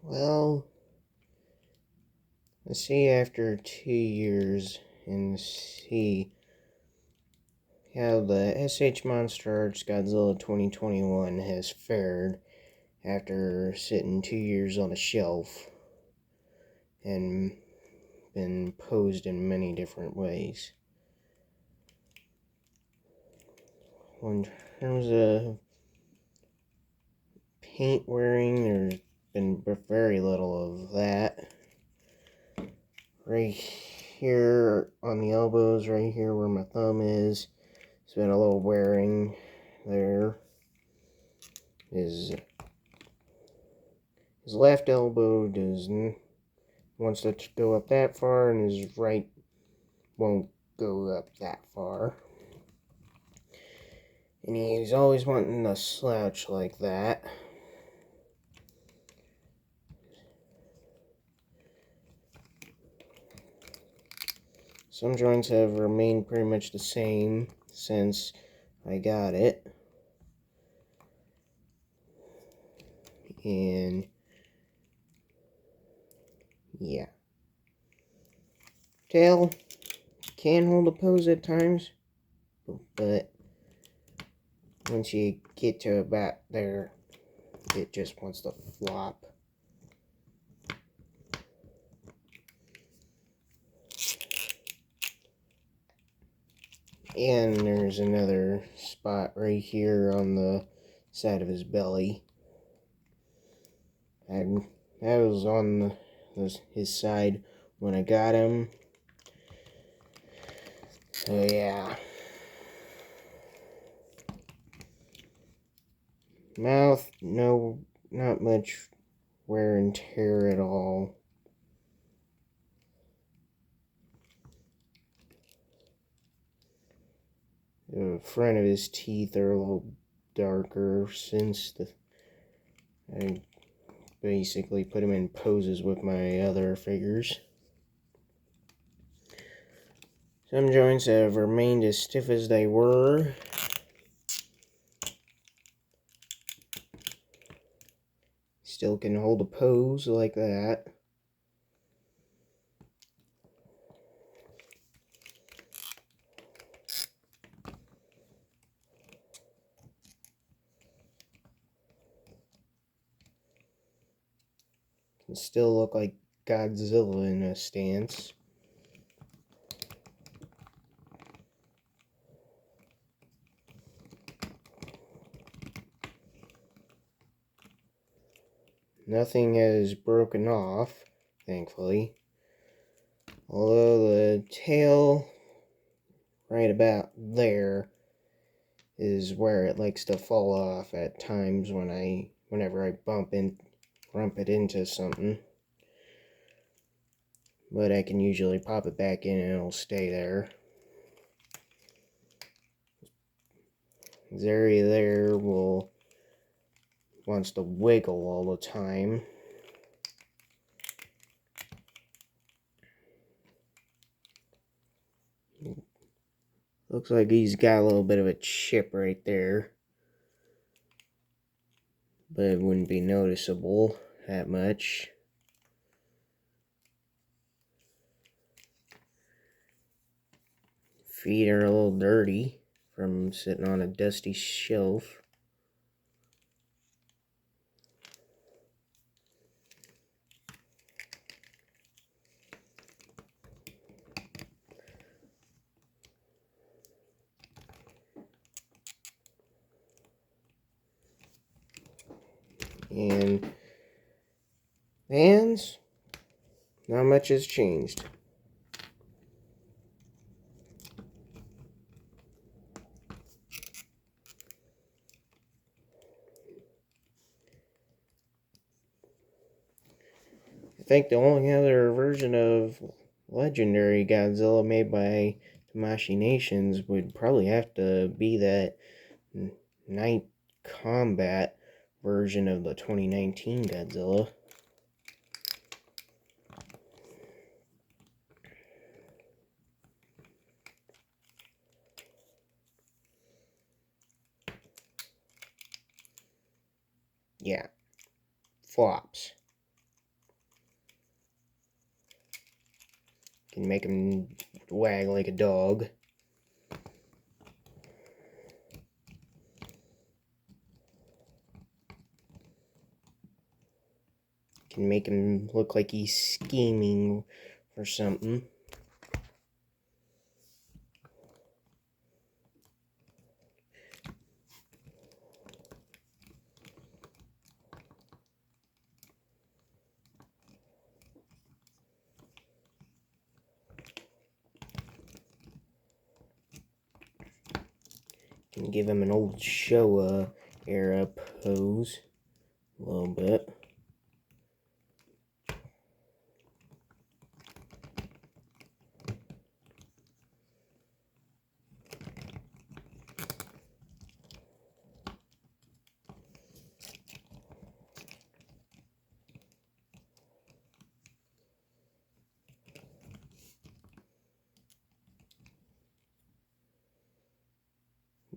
Well, let's see after 2 years and see how the Monsterarts Godzilla 2021 has fared after sitting 2 years on a shelf and been posed in many different ways. In terms of paint wearing, there's been very little of that. Right here on the elbows, right here where my thumb is, it's been a little wearing there. His left elbow wants to go up that far, and his right won't go up that far. And he's always wanting to slouch like that. Some joints have remained pretty much the same since I got it. And yeah. Tail can hold a pose at times, but once you get to about there, it just wants to flop. And there's another spot right here on the side of his belly. And that was on his side when I got him. So yeah. Mouth, no, not much wear and tear at all. The front of his teeth are a little darker since I basically put him in poses with my other figures. Some joints have remained as stiff as they were. Still can hold a pose like that. Can still look like Godzilla in a stance. Nothing has broken off, thankfully. Although the tail, right about there, is where it likes to fall off at times whenever I rump it into something. But I can usually pop it back in and it'll stay there. This area there wants to wiggle all the time. Looks like he's got a little bit of a chip right there, but it wouldn't be noticeable that much. Feet are a little dirty from sitting on a dusty shelf. And hands, not much has changed. I think the only other version of Legendary Godzilla made by Tamashii Nations would probably have to be that Night Combat version of the 2019 Godzilla. Yeah, flops. Can make him wag like a dog. Can make him look like he's scheming for something. Can give him an old Showa era pose a little bit.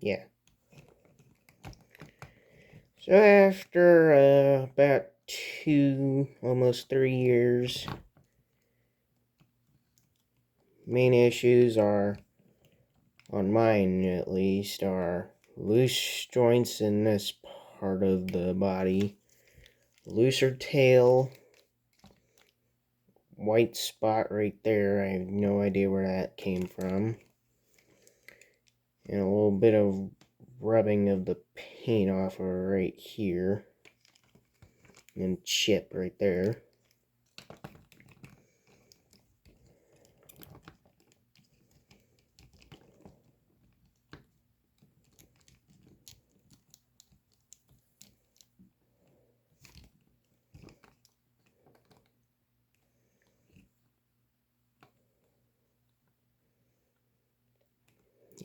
Yeah. So after about 2, almost 3 years, main issues are, on mine at least, are loose joints in this part of the body, looser tail, white spot right there. I have no idea where that came from. And a little bit of rubbing of the paint off of right here. And chip right there.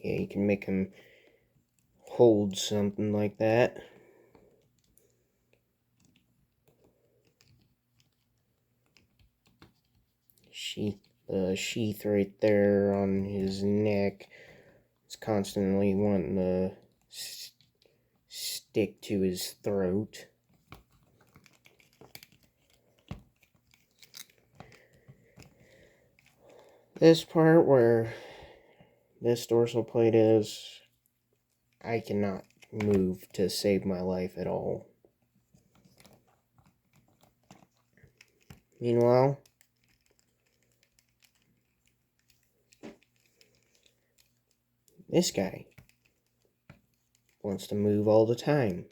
Yeah, you can make him hold something like that. The sheath right there on his neck is constantly wanting to stick to his throat. This part where this dorsal plate is, I cannot move to save my life at all. Meanwhile, this guy wants to move all the time.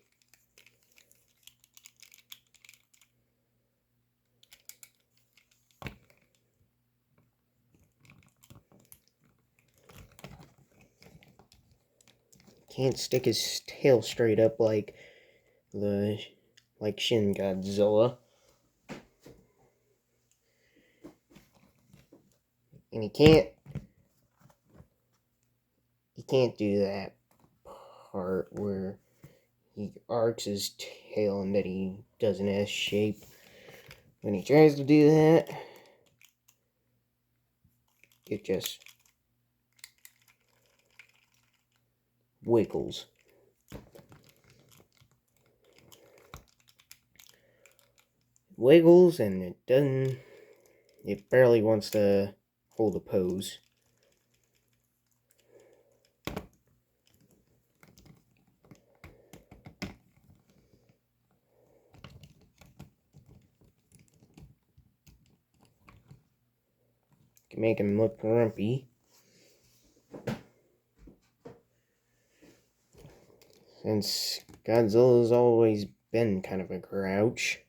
Can't stick his tail straight up like Shin Godzilla. And he can't do that part where he arcs his tail and that he does an S shape. When he tries to do that, it just wiggles. Wiggles, and it barely wants to hold a pose. Can make him look grumpy. Since Godzilla's always been kind of a grouch.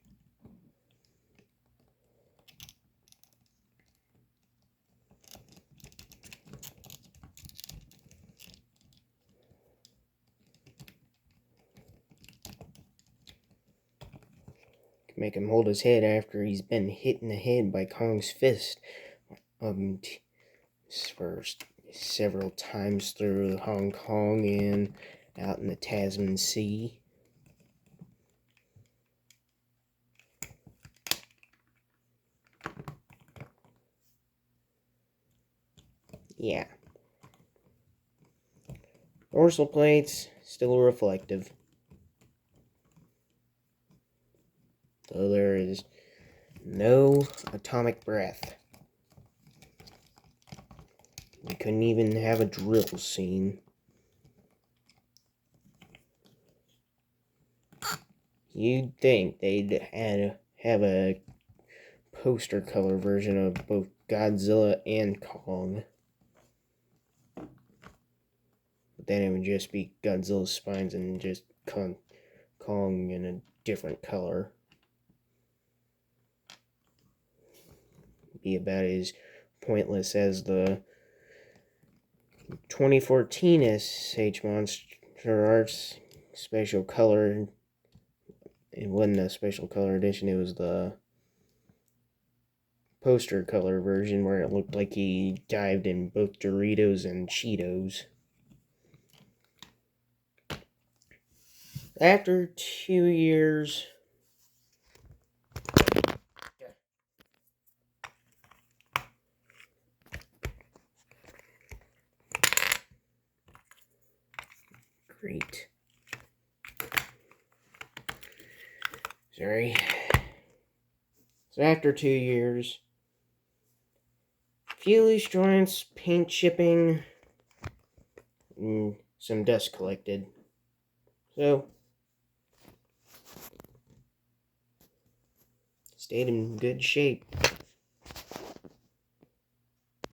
Can make him hold his head after he's been hit in the head by Kong's fist for several times through Hong Kong and out in the Tasman Sea. Yeah. Dorsal plates, still reflective. Though there is no atomic breath. couldn't even have a drill scene. You'd think they'd have a poster color version of both Godzilla and Kong. But then it would just be Godzilla's spines and just Kong in a different color. Be about as pointless as the 2014 SH Monsterarts special color. It wasn't a special color edition, it was the poster color version where it looked like he dived in both Doritos and Cheetos. After 2 years, great. Sorry. So after 2 years, few loose joints, paint chipping, and some dust collected. So, stayed in good shape.